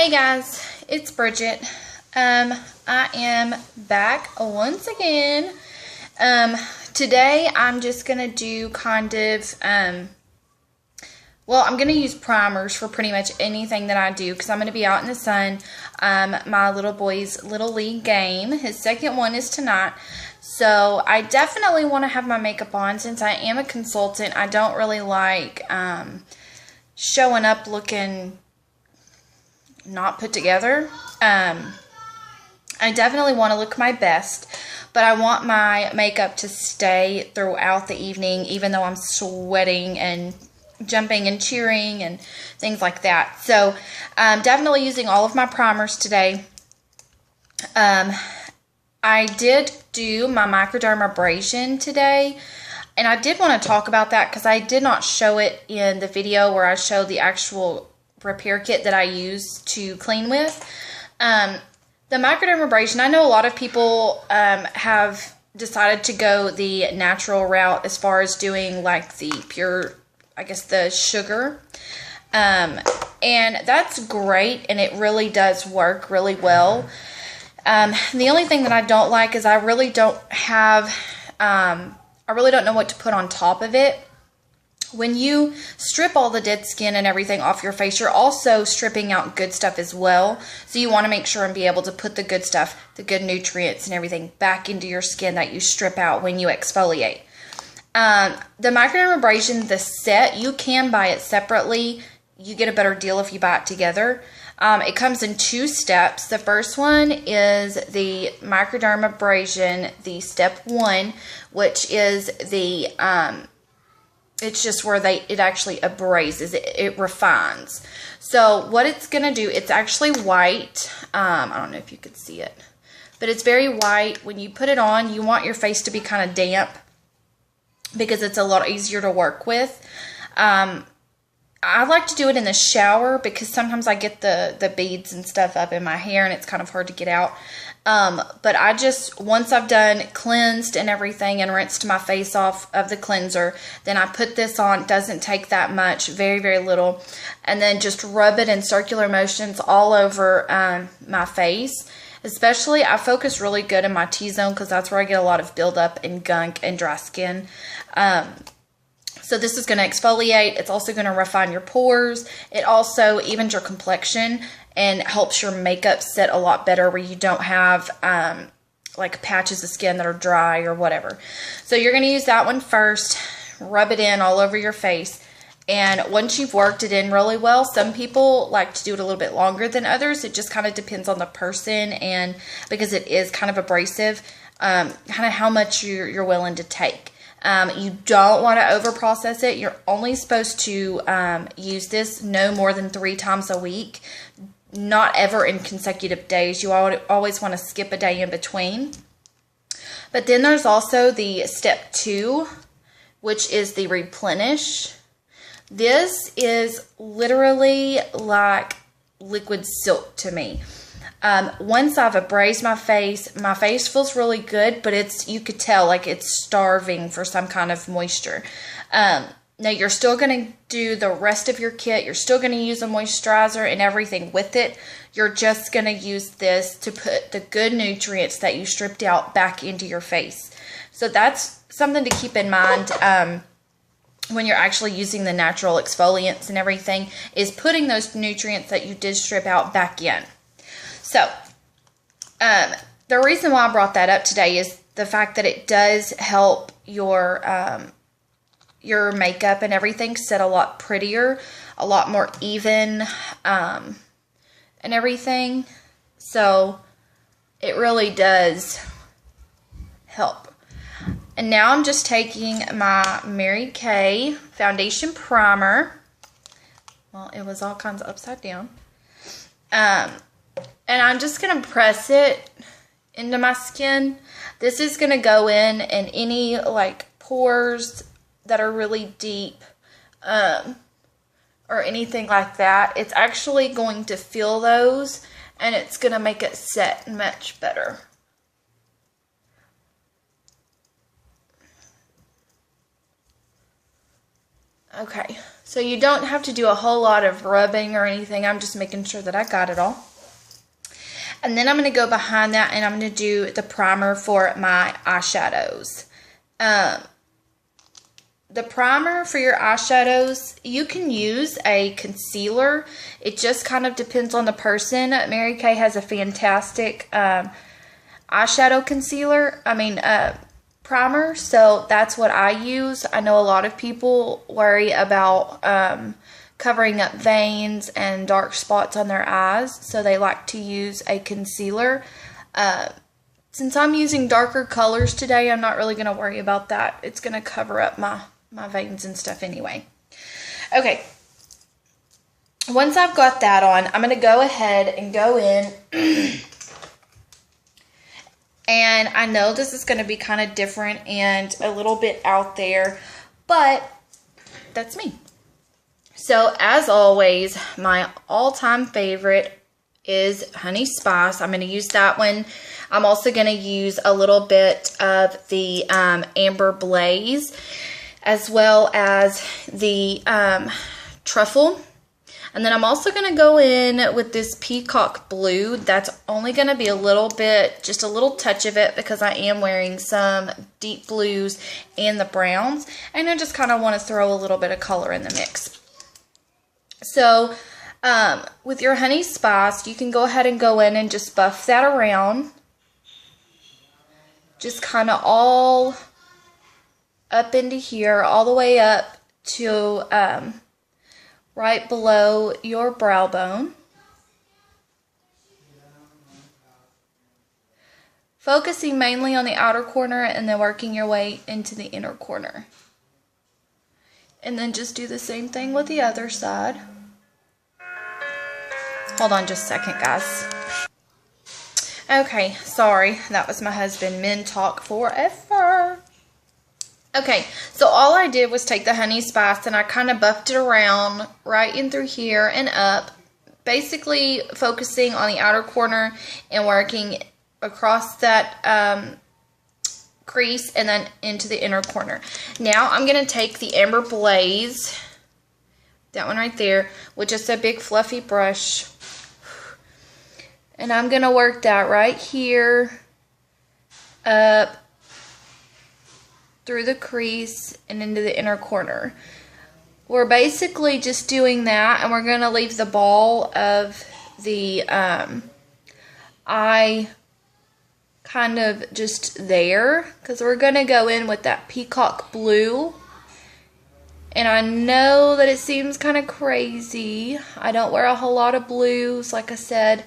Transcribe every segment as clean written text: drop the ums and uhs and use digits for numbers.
Hey guys, it's Bridget. I am back once again. Today I'm just gonna do kind of, I'm gonna use primers for pretty much anything that I do because I'm gonna be out in the sun. My little boy's Little League game, his second one is tonight. So I definitely want to have my makeup on since I am a consultant. I don't really like showing up looking not put together. I definitely want to look my best, but I want my makeup to stay throughout the evening, even though I'm sweating and jumping and cheering and things like that. So I'm definitely using all of my primers today. I did do my microdermabrasion today, and I did want to talk about that because I did not show it in the video where I showed the actual repair kit that I use to clean with. The microdermabrasion, I know a lot of people have decided to go the natural route as far as doing like the pure, I guess the sugar. And that's great, and it really does work really well. The only thing that I don't like is I really don't know what to put on top of it. When you strip all the dead skin and everything off your face, you're also stripping out good stuff as well. So you want to make sure and be able to put the good stuff, the good nutrients and everything back into your skin that you strip out when you exfoliate. The microdermabrasion, the set, you can buy it separately. You get a better deal if you buy it together. It comes in 2 steps. The first one is the microdermabrasion, the step 1, which is the it's just where it actually abrases, it refines. So what it's going to do, it's actually white. I don't know if you could see it, but it's very white. When you put it on, you want your face to be kind of damp because it's a lot easier to work with. I like to do it in the shower because sometimes I get the beads and stuff up in my hair and it's kind of hard to get out. But I just, once I've done cleansed and everything and rinsed my face off of the cleanser, then I put this on. It doesn't take that much, very, very little. And then just rub it in circular motions all over my face. Especially, I focus really good in my T-zone because that's where I get a lot of buildup and gunk and dry skin. So this is going to exfoliate. It's also going to refine your pores. It also evens your complexion and helps your makeup set a lot better where you don't have like patches of skin that are dry or whatever. So you're going to use that one first. Rub it in all over your face. And once you've worked it in really well, some people like to do it a little bit longer than others. It just kind of depends on the person, and because it is kind of abrasive, kind of how much you're willing to take. You don't want to over process it. You're only supposed to use this no more than 3 times a week, not ever in consecutive days. You always want to skip a day in between. But then there's also the step 2, which is the replenish. This is literally like liquid silk to me. Once I've abrased my face feels really good, but you could tell like it's starving for some kind of moisture. Now you're still going to do the rest of your kit. You're still going to use a moisturizer and everything with it. You're just going to use this to put the good nutrients that you stripped out back into your face. So that's something to keep in mind when you're actually using the natural exfoliants and everything, is putting those nutrients that you did strip out back in. So, the reason why I brought that up today is the fact that it does help your makeup and everything set a lot prettier, a lot more even, and everything. So, it really does help. And now I'm just taking my Mary Kay Foundation Primer. Well, it was all kinds of upside down. And I'm just going to press it into my skin. This is going to go in any like pores that are really deep or anything like that. It's actually going to fill those, and it's going to make it set much better. Okay, so you don't have to do a whole lot of rubbing or anything. I'm just making sure that I got it all. And then I'm going to go behind that and I'm going to do the primer for my eyeshadows. The primer for your eyeshadows, you can use a concealer. It just kind of depends on the person. Mary Kay has a fantastic eyeshadow concealer. Primer. So that's what I use. I know a lot of people worry about covering up veins and dark spots on their eyes. So they like to use a concealer. Since I'm using darker colors today, I'm not really going to worry about that. It's going to cover up my veins and stuff anyway. Okay. Once I've got that on, I'm going to go ahead and go in. And I know this is going to be kind of different and a little bit out there, but that's me. So as always, my all-time favorite is Honey Spice. I'm going to use that one. I'm also going to use a little bit of the Amber Blaze, as well as the Truffle. And then I'm also going to go in with this Peacock Blue. That's only going to be a little bit, just a little touch of it, because I am wearing some deep blues and the browns. And I just kind of want to throw a little bit of color in the mix. So, with your Honey Spice, you can go ahead and go in and just buff that around. Just kind of all up into here, all the way up to right below your brow bone. Focusing mainly on the outer corner and then working your way into the inner corner. And then just do the same thing with the other side. Hold on just a second, guys. Okay, sorry. That was my husband. Men talk forever. Okay, so all I did was take the Honey Spice and I kind of buffed it around right in through here and up. Basically focusing on the outer corner and working across that crease and then into the inner corner. Now I'm going to take the Amber Blaze, that one right there, with just a big fluffy brush. And I'm going to work that right here up through the crease and into the inner corner. We're basically just doing that, and we're going to leave the ball of the eye kind of just there, because we're going to go in with that Peacock Blue. And I know that it seems kind of crazy. I don't wear a whole lot of blues, like I said,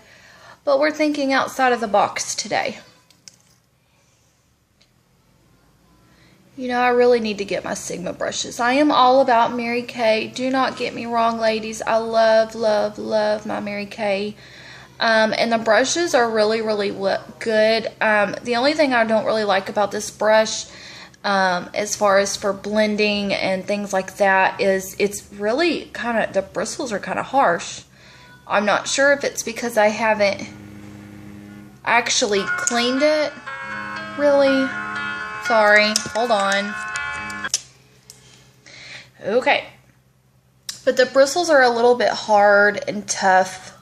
but we're thinking outside of the box today. You know, I really need to get my Sigma brushes. I am all about Mary Kay. Do not get me wrong, ladies. I love, love, love my Mary Kay. And the brushes are really, really good. The only thing I don't really like about this brush, as far as for blending and things like that, is it's really kind of, the bristles are kind of harsh. I'm not sure if it's because I haven't actually cleaned it. Really? Sorry, hold on. Okay. But the bristles are a little bit hard and tough.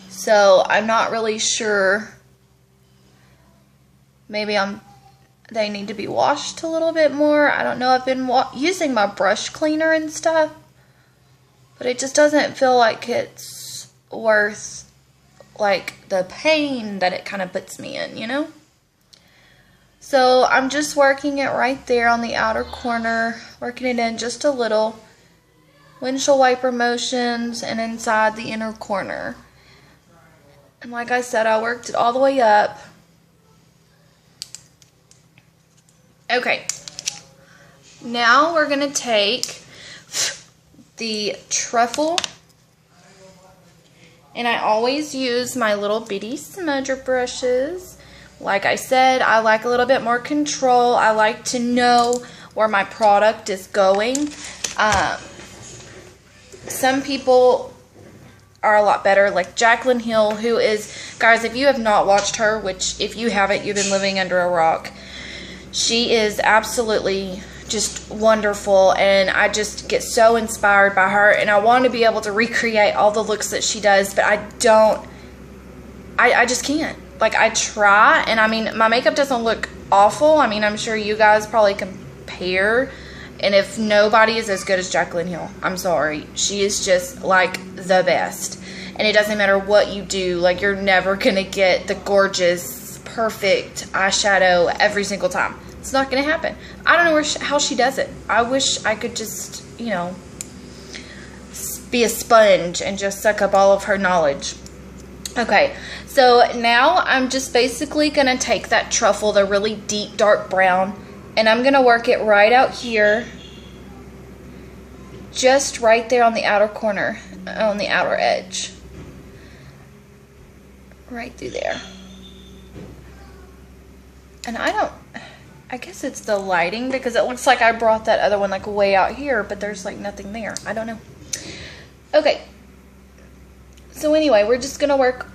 So I'm not really sure. Maybe they need to be washed a little bit more. I don't know. I've been using my brush cleaner and stuff. But it just doesn't feel like it's worth like the pain that it kind of puts me in, you know? So I'm just working it right there on the outer corner, working it in just a little, windshield wiper motions, and inside the inner corner. And like I said, I worked it all the way up. Okay, now we're going to take the Truffle, and I always use my little bitty smudger brushes. Like I said, I like a little bit more control. I like to know where my product is going. Some people are a lot better, like Jaclyn Hill, who is, guys, if you have not watched her, which if you haven't, you've been living under a rock. She is absolutely just wonderful, and I just get so inspired by her, and I want to be able to recreate all the looks that she does, but I just can't. Like, I try, and I mean, my makeup doesn't look awful. I mean, I'm sure you guys probably compare, and if nobody is as good as Jaclyn Hill, I'm sorry. She is just, like, the best. And it doesn't matter what you do. Like, you're never going to get the gorgeous, perfect eyeshadow every single time. It's not going to happen. I don't know how she does it. I wish I could just, you know, be a sponge and just suck up all of her knowledge. Okay, so now I'm just basically going to take that truffle, the really deep dark brown, and I'm going to work it right out here, just right there on the outer corner, on the outer edge. Right through there. And I guess it's the lighting, because it looks like I brought that other one like way out here, but there's like nothing there. I don't know. Okay. So anyway, we're just going to work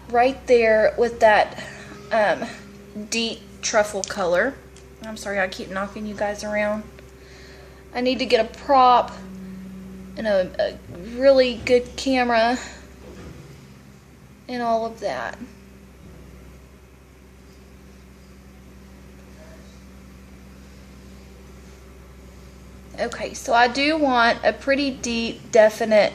right there with that deep truffle color. I'm sorry, I keep knocking you guys around. I need to get a prop and a really good camera and all of that. Okay, so I do want a pretty deep, definite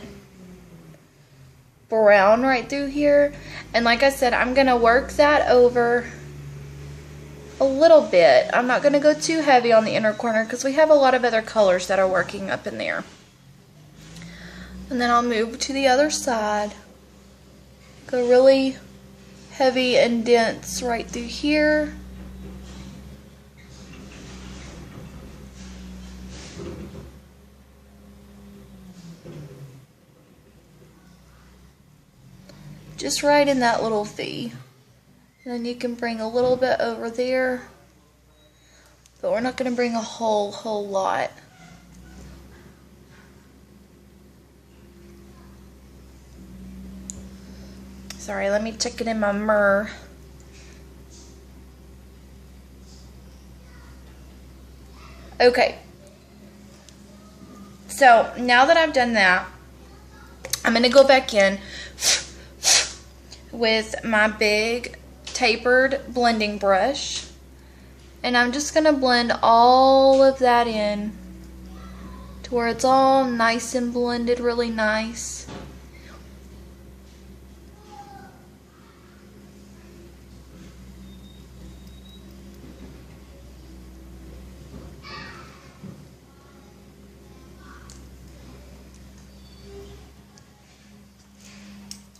brown right through here. And like I said, I'm going to work that over a little bit. I'm not going to go too heavy on the inner corner because we have a lot of other colors that are working up in there. And then I'll move to the other side. Go really heavy and dense right through here. Just right in that little V. And then you can bring a little bit over there. But we're not going to bring a whole lot. Sorry, let me check it in my mirror. Okay. So, now that I've done that, I'm going to go back in with my big tapered blending brush, and I'm just going to blend all of that in to where it's all nice and blended really nice.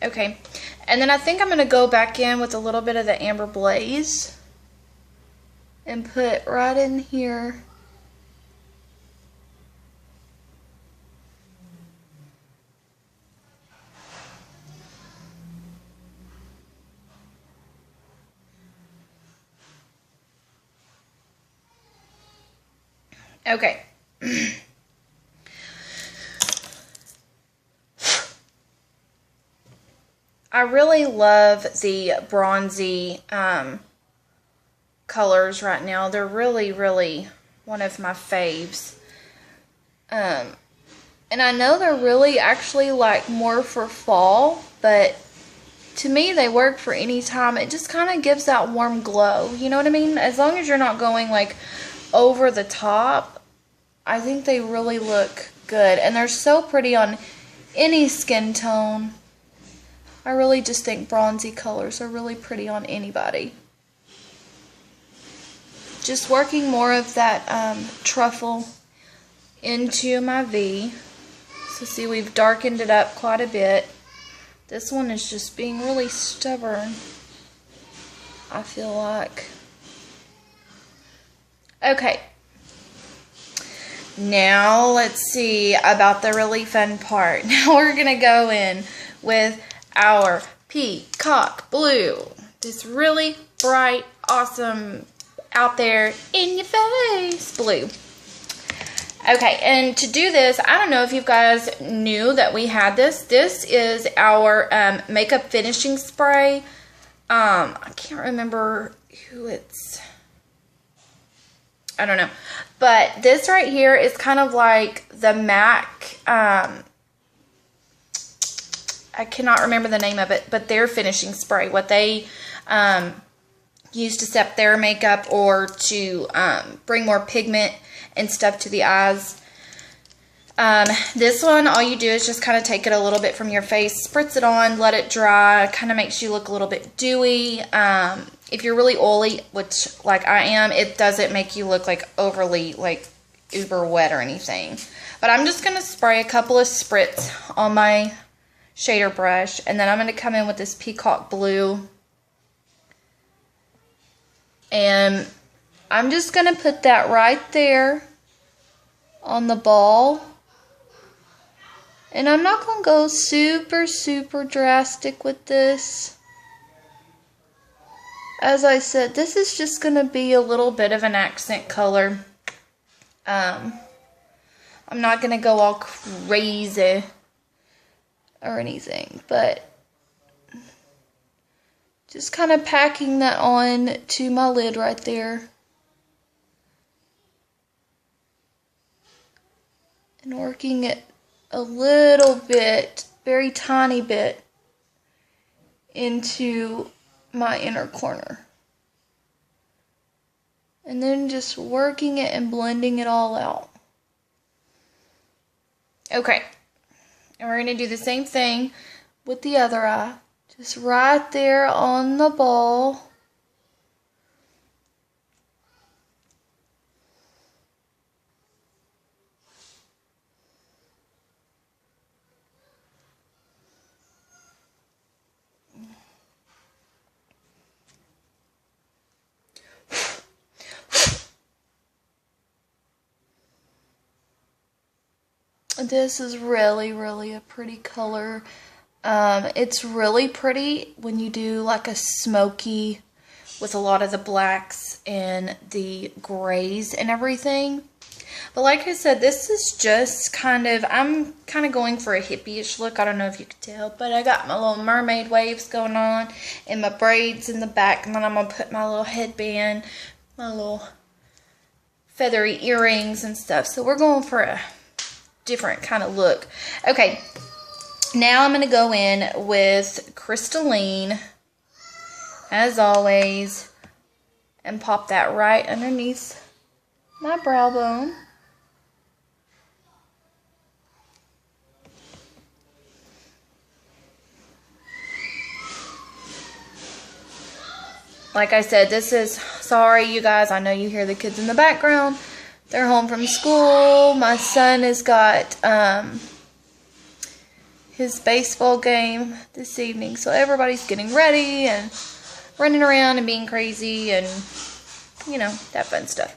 Okay, and then I think I'm going to go back in with a little bit of the Amber Blaze and put right in here. Okay. I really love the bronzy colors right now. They're really, really one of my faves. And I know they're really actually like more for fall, but to me they work for any time. It just kind of gives that warm glow. You know what I mean? As long as you're not going like over the top, I think they really look good. And they're so pretty on any skin tone. I really just think bronzy colors are really pretty on anybody. Just working more of that truffle into my V. So see, we've darkened it up quite a bit. This one is just being really stubborn, I feel like. Okay. Now let's see about the really fun part. Now we're going to go in with our peacock blue. This really bright, awesome, out there, in your face blue. Okay, and to do this, I don't know if you guys knew that we had this. This is our makeup finishing spray. I can't remember who it's. I don't know. But this right here is kind of like the MAC, I cannot remember the name of it, but their finishing spray. What they use to set their makeup or to bring more pigment and stuff to the eyes. This one, all you do is just kind of take it a little bit from your face, spritz it on, let it dry, kind of makes you look a little bit dewy. If you're really oily, which like I am, it doesn't make you look like overly like uber wet or anything. But I'm just going to spray a couple of spritz on my shader brush, and then I'm going to come in with this peacock blue. And I'm just going to put that right there on the ball. And I'm not going to go super drastic with this. As I said, this is just going to be a little bit of an accent color. I'm not going to go all crazy or anything, but just kind of packing that on to my lid right there. And working it a little bit, very tiny bit, into my inner corner. And then just working it and blending it all out. Okay. And we're going to do the same thing with the other eye. Just right there on the ball. This is really a pretty color. It's really pretty when you do like a smoky with a lot of the blacks and the grays and everything. But like I said, this is just I'm kind of going for a hippie-ish look. I don't know if you could tell, but I got my little mermaid waves going on and my braids in the back. And then I'm going to put my little headband, my little feathery earrings and stuff. So we're going for a different kind of look. Okay, now I'm going to go in with Crystalline, as always, and pop that right underneath my brow bone. Like I said, this is, sorry you guys, I know you hear the kids in the background. They're home from school. My son has got his baseball game this evening. So everybody's getting ready and running around and being crazy and, you know, that fun stuff.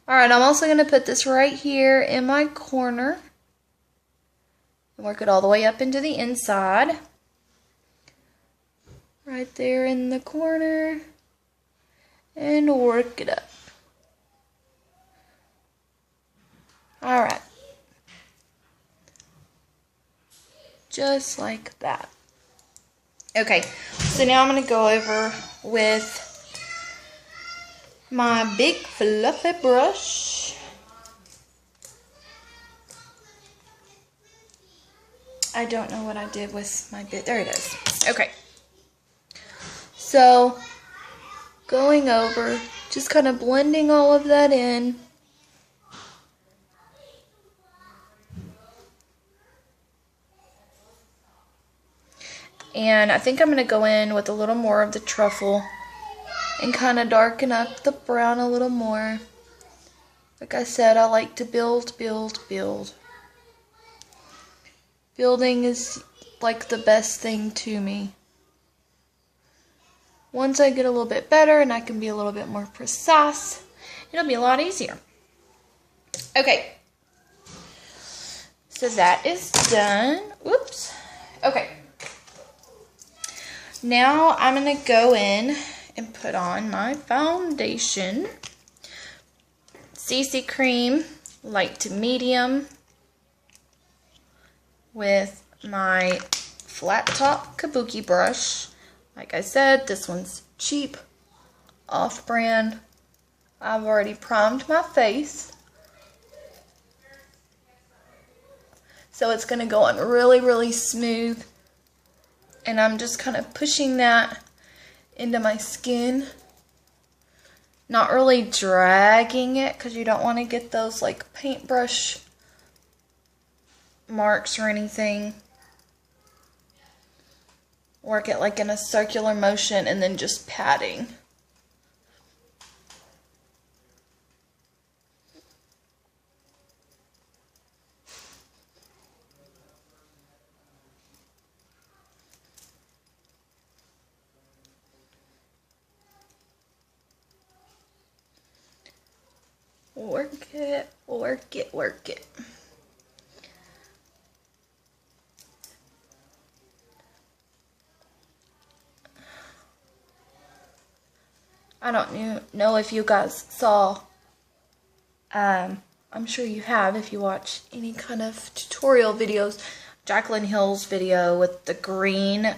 Alright, I'm also going to put this right here in my corner. And work it all the way up into the inside. Right there in the corner. And work it up. Alright. Just like that. Okay, so now I'm going to go over with my big fluffy brush. I don't know what I did with my bit. There it is. Okay. So, going over, just kind of blending all of that in. And I think I'm going to go in with a little more of the truffle and kind of darken up the brown a little more. Like I said, I like to build. Building is like the best thing to me. Once I get a little bit better and I can be a little bit more precise, it'll be a lot easier. Okay. So that is done. Whoops. Okay. Now I'm going to go in and put on my foundation. CC Cream, light to medium, with my flat top kabuki brush. Like I said, this one's cheap, off-brand. I've already primed my face. So it's going to go on really, really smooth. And I'm just kind of pushing that into my skin. Not really dragging it because you don't want to get those like paintbrush marks or anything. Work it like in a circular motion and then just patting. Work it, work it, work it. I don't know if you guys saw, I'm sure you have if you watch any kind of tutorial videos, Jaclyn Hill's video with the green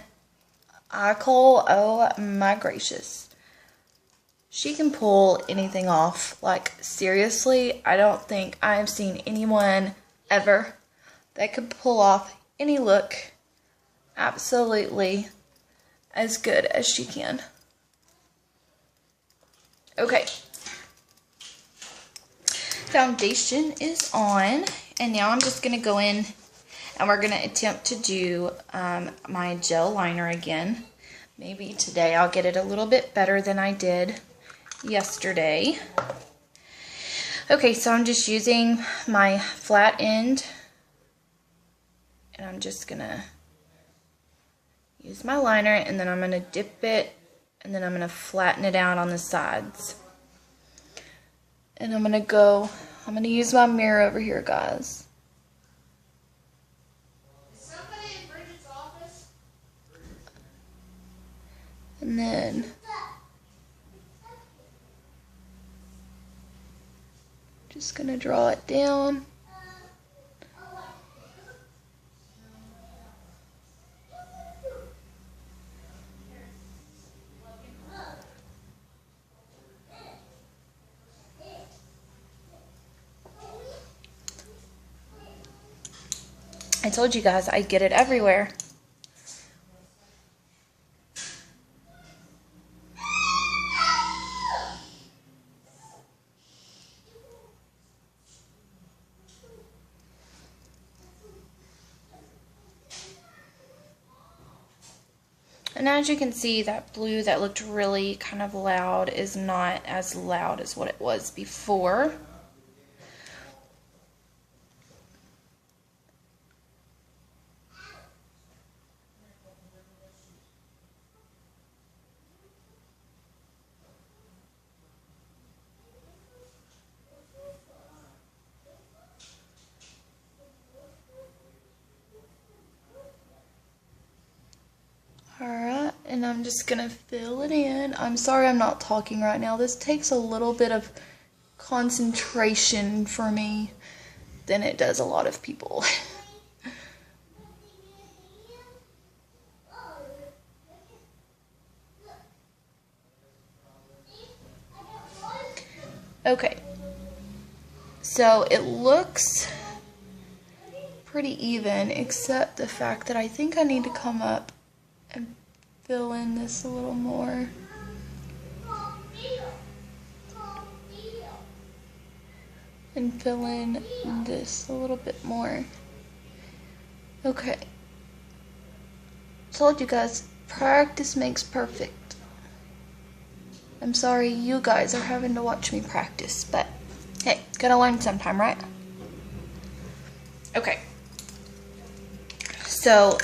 eye kohl. Oh my gracious. She can pull anything off. Like, seriously, I don't think I have seen anyone ever that could pull off any look absolutely as good as she can. Okay. Foundation is on, and now I'm just going to go in and we're going to attempt to do my gel liner again. Maybe today I'll get it a little bit better than I did yesterday. Okay, so I'm just using my flat end, and I'm just gonna use my liner, and then I'm gonna dip it, and then I'm gonna flatten it out on the sides. And I'm gonna use my mirror over here, guys. Is somebody in Bridget's office? And then just gonna draw it down. I told you guys I get it everywhere. And as you can see, that blue that looked really kind of loud is not as loud as what it was before. Alright, and I'm just gonna fill it in. I'm sorry I'm not talking right now. This takes a little bit of concentration for me than it does a lot of people. Okay, so it looks pretty even, except the fact that I think I need to come up and fill in this a little more. And fill in this a little bit more. Okay. Told you guys, practice makes perfect. I'm sorry you guys are having to watch me practice, but hey, gotta learn sometime, right? Okay. So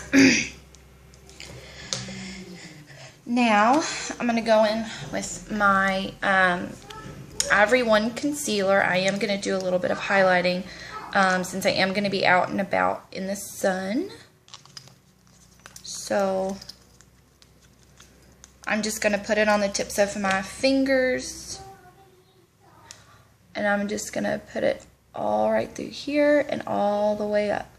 now I'm going to go in with my Ivory One concealer. I am going to do a little bit of highlighting since I am going to be out and about in the sun. So I'm just going to put it on the tips of my fingers. And I'm just going to put it all right through here and all the way up.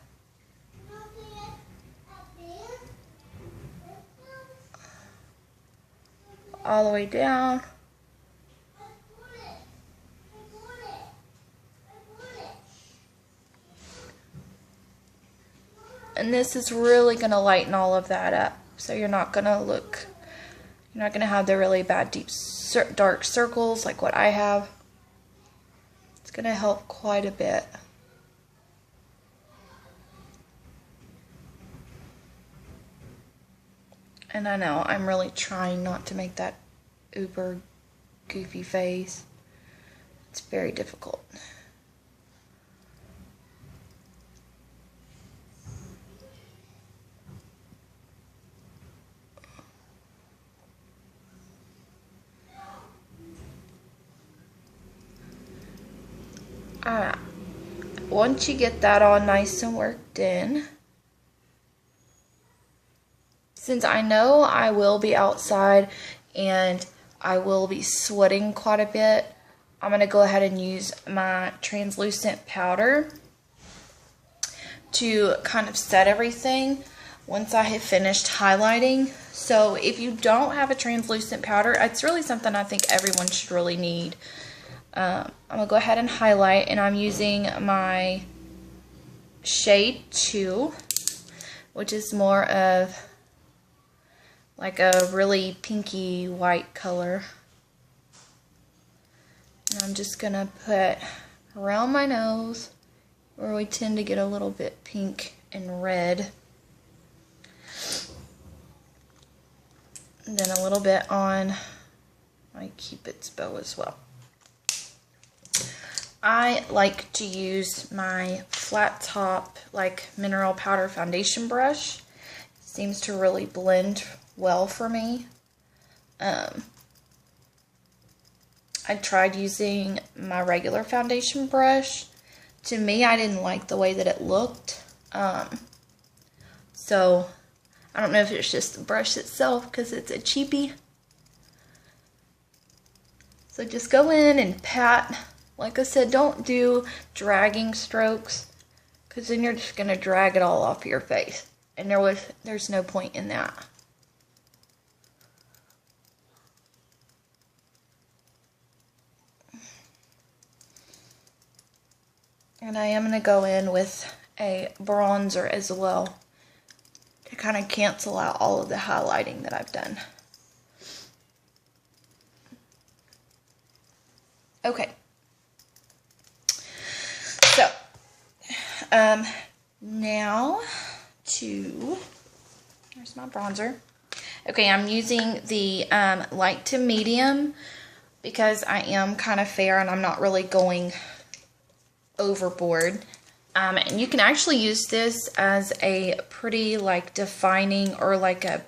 All the way down. And this is really going to lighten all of that up. So you're not going to have the really bad deep dark circles like what I have. It's going to help quite a bit. And I know I'm really trying not to make that uber goofy face. It's very difficult. Once you get that all nice and worked in, since I know I will be outside and I will be sweating quite a bit, I'm going to go ahead and use my translucent powder to kind of set everything once I have finished highlighting. So if you don't have a translucent powder, it's really something I think everyone should really need. I'm going to go ahead and highlight, and I'm using my shade 2, which is more of like a really pinky white color. And I'm just going to put around my nose where we tend to get a little bit pink and red. And then a little bit on my Cupid's bow as well. I like to use my flat top like mineral powder foundation brush. It seems to really blend well for me. I tried using my regular foundation brush. To me, I didn't like the way that it looked. So I don't know if it's just the brush itself because it's a cheapie. So just go in and pat. Like I said, don't do dragging strokes because then you're just going to drag it all off your face. And there's no point in that. And I am going to go in with a bronzer as well to kind of cancel out all of the highlighting that I've done. Okay. So, now there's my bronzer. Okay, I'm using the light to medium because I am kind of fair and I'm not really going overboard. And you can actually use this as a pretty like defining or like a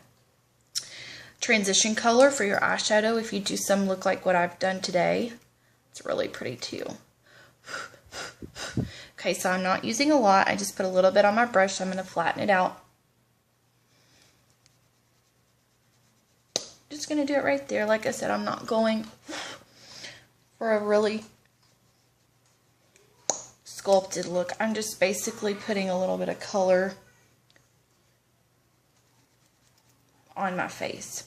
transition color for your eyeshadow if you do some look like what I've done today. It's really pretty too. Okay, so I'm not using a lot. I just put a little bit on my brush. So I'm going to flatten it out. Just going to do it right there. Like I said, I'm not going for a really sculpted look. I'm just basically putting a little bit of color on my face.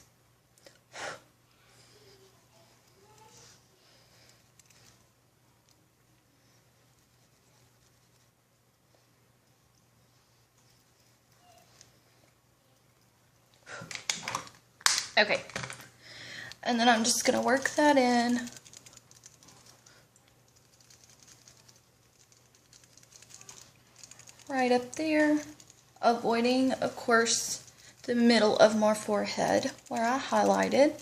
Okay, and then I'm just going to work that in. Right up there, avoiding, of course, the middle of my forehead where I highlighted.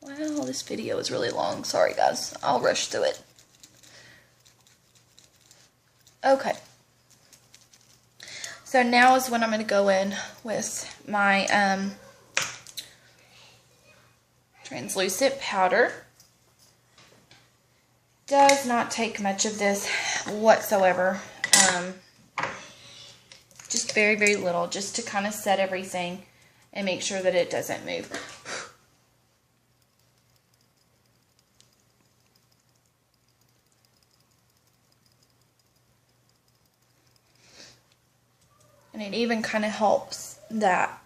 Wow, this video is really long. Sorry, guys. I'll rush through it. Okay. So now is when I'm going to go in with my translucent powder. Does not take much of this whatsoever. Just very, very little, just to kind of set everything and make sure that it doesn't move. And it even kind of helps that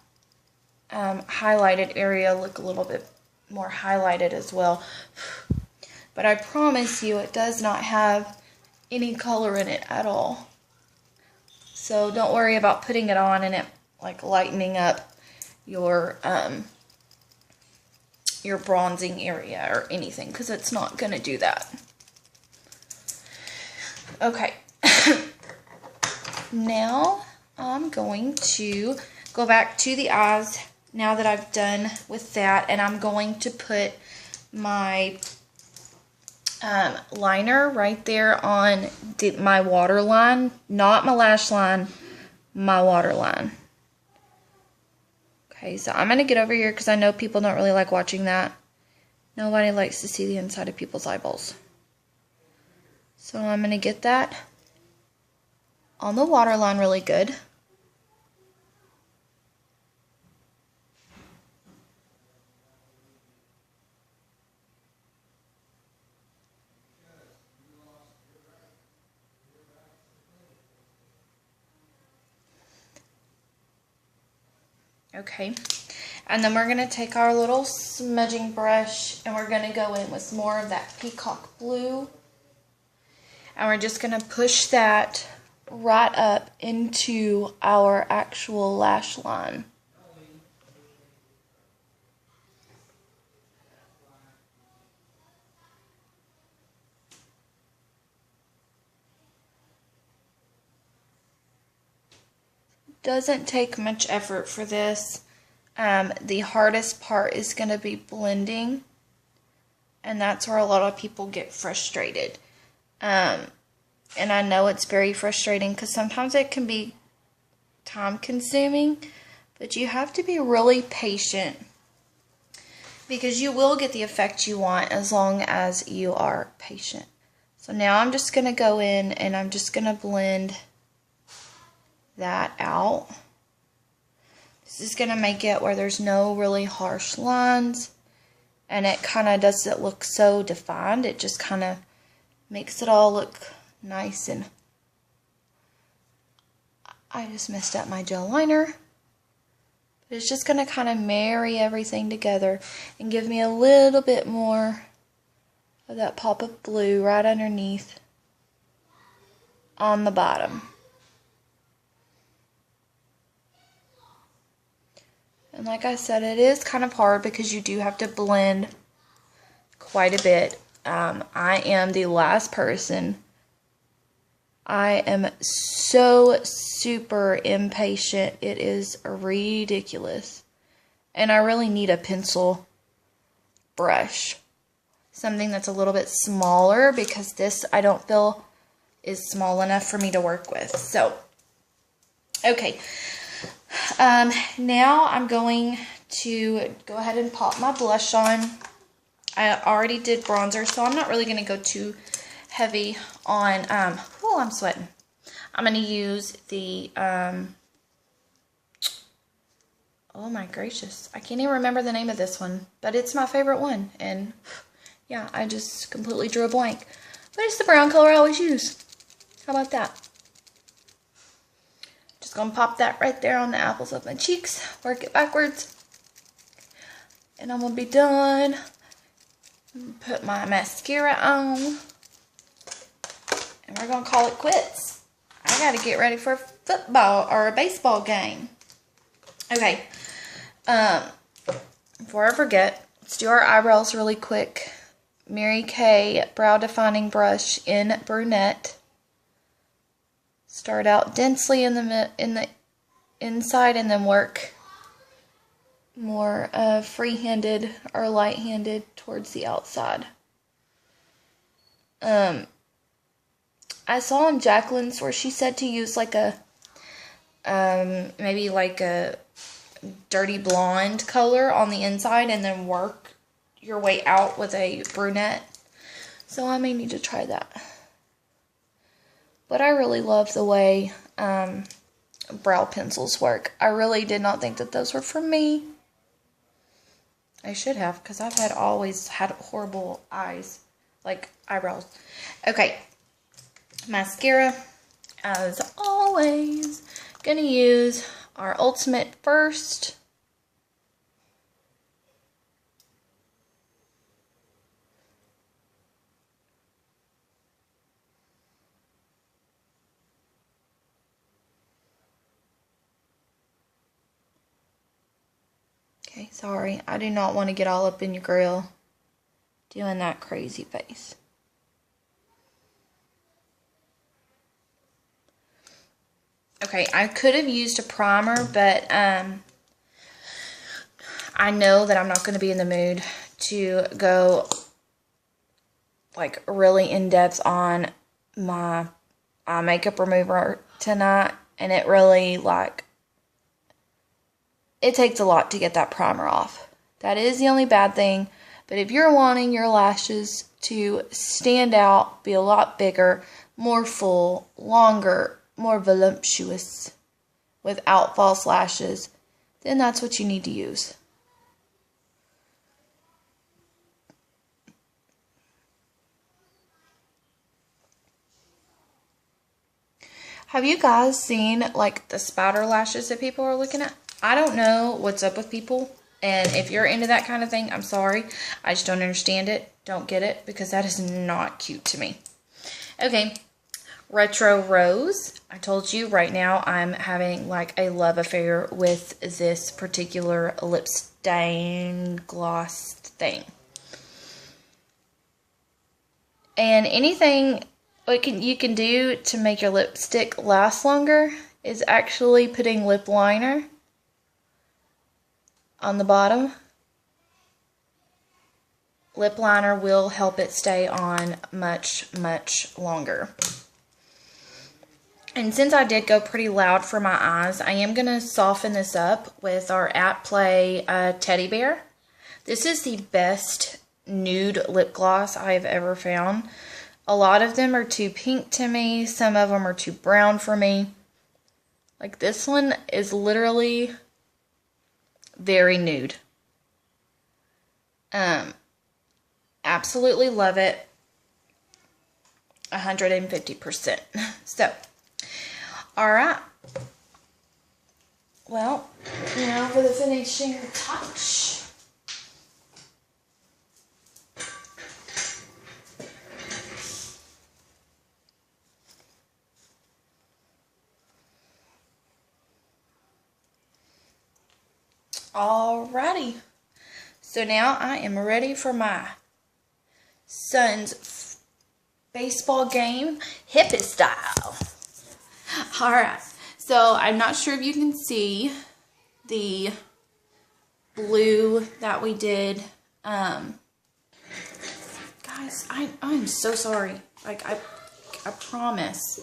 highlighted area look a little bit more highlighted as well. But I promise you it does not have any color in it at all. So don't worry about putting it on and it like lightening up your bronzing area or anything, because it's not going to do that. Okay. Now I'm going to go back to the eyes now that I've done with that, and I'm going to put my liner right there on my waterline, not my lash line, my waterline. Okay, so I'm going to get over here because I know people don't really like watching that. Nobody likes to see the inside of people's eyeballs. So I'm going to get that on the waterline really good. Okay, and then we're going to take our little smudging brush and we're going to go in with more of that peacock blue. And we're just going to push that right up into our actual lash line. Doesn't take much effort for this. The hardest part is going to be blending, and that's where a lot of people get frustrated. And I know it's very frustrating because sometimes it can be time consuming, but you have to be really patient because you will get the effect you want as long as you are patient. So now I'm just going to go in and I'm just going to blend that out. This is going to make it where there's no really harsh lines, and it kind of doesn't look so defined. It just kind of makes it all look nice. And I just messed up my gel liner, but it's just going to kind of marry everything together and give me a little bit more of that pop of blue right underneath on the bottom. And like I said, it is kind of hard because you do have to blend quite a bit. I am the last person. I am so super impatient. It is ridiculous. And I really need a pencil brush. Something that's a little bit smaller because this I don't feel is small enough for me to work with. So, okay. Now I'm going to go ahead and pop my blush on. I already did bronzer, so I'm not really going to go too heavy on, oh, I'm sweating. I'm going to use the, oh my gracious, I can't even remember the name of this one, but it's my favorite one, and yeah, I just completely drew a blank. But it's the brown color I always use. How about that? Just going to pop that right there on the apples of my cheeks, work it backwards, and I'm going to be done. Put my mascara on, and we're going to call it quits. I got to get ready for a football or a baseball game. Okay, before I forget, let's do our eyebrows really quick. Mary Kay Brow Defining Brush in Brunette. Start out densely in the inside and then work more free-handed or light-handed towards the outside. I saw on Jacqueline's where she said to use like a maybe like a dirty blonde color on the inside and then work your way out with a brunette. So I may need to try that. But I really love the way brow pencils work. I really did not think that those were for me. I should have, because I've always had horrible eyes, like eyebrows. Okay, mascara, as always, gonna use our Ultimate first. Okay, sorry. I do not want to get all up in your grill doing that crazy face. Okay, I could have used a primer, but I know that I'm not going to be in the mood to go like really in depth on my eye makeup remover tonight, and it really it takes a lot to get that primer off. That is the only bad thing, but if you're wanting your lashes to stand out, be a lot bigger, more full, longer, more voluptuous, without false lashes, then that's what you need to use. Have you guys seen like the spider lashes that people are looking at? I don't know what's up with people, and if you're into that kind of thing, I'm sorry. I just don't understand it, don't get it, because that is not cute to me. Okay, Retro Rose. I told you right now I'm having like a love affair with this particular lip stain gloss thing. And anything you can do to make your lipstick last longer is actually putting lip liner on the bottom. Lip liner will help it stay on much, much longer. And since I did go pretty loud for my eyes, I am going to soften this up with our At Play Teddy Bear. This is the best nude lip gloss I have ever found. A lot of them are too pink to me. Some of them are too brown for me. Like this one is literally very nude. Absolutely love it. 150%. So, alright. Well, now for the finishing touch. Alrighty. So now I am ready for my son's baseball game, hippie style. Alright. So I'm not sure if you can see the blue that we did. Guys, I'm so sorry. Like I promise.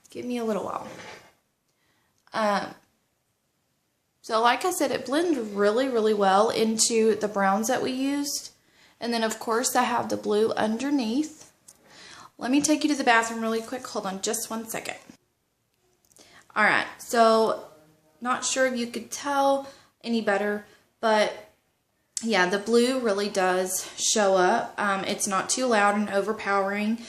Give me a little while. So like I said, it blended really, really well into the browns that we used. And then, of course, I have the blue underneath. Let me take you to the bathroom really quick. Hold on just 1 second. Alright, so not sure if you could tell any better, but yeah, the blue really does show up. It's not too loud and overpowering.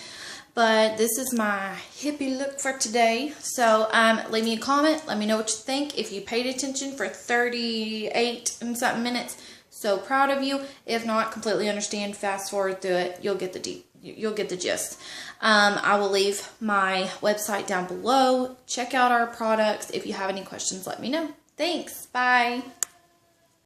But this is my hippie look for today. So leave me a comment. Let me know what you think. If you paid attention for 38 and something minutes, so proud of you. If not, completely understand. Fast forward through it. You'll get the gist. I will leave my website down below. Check out our products. If you have any questions, let me know. Thanks. Bye.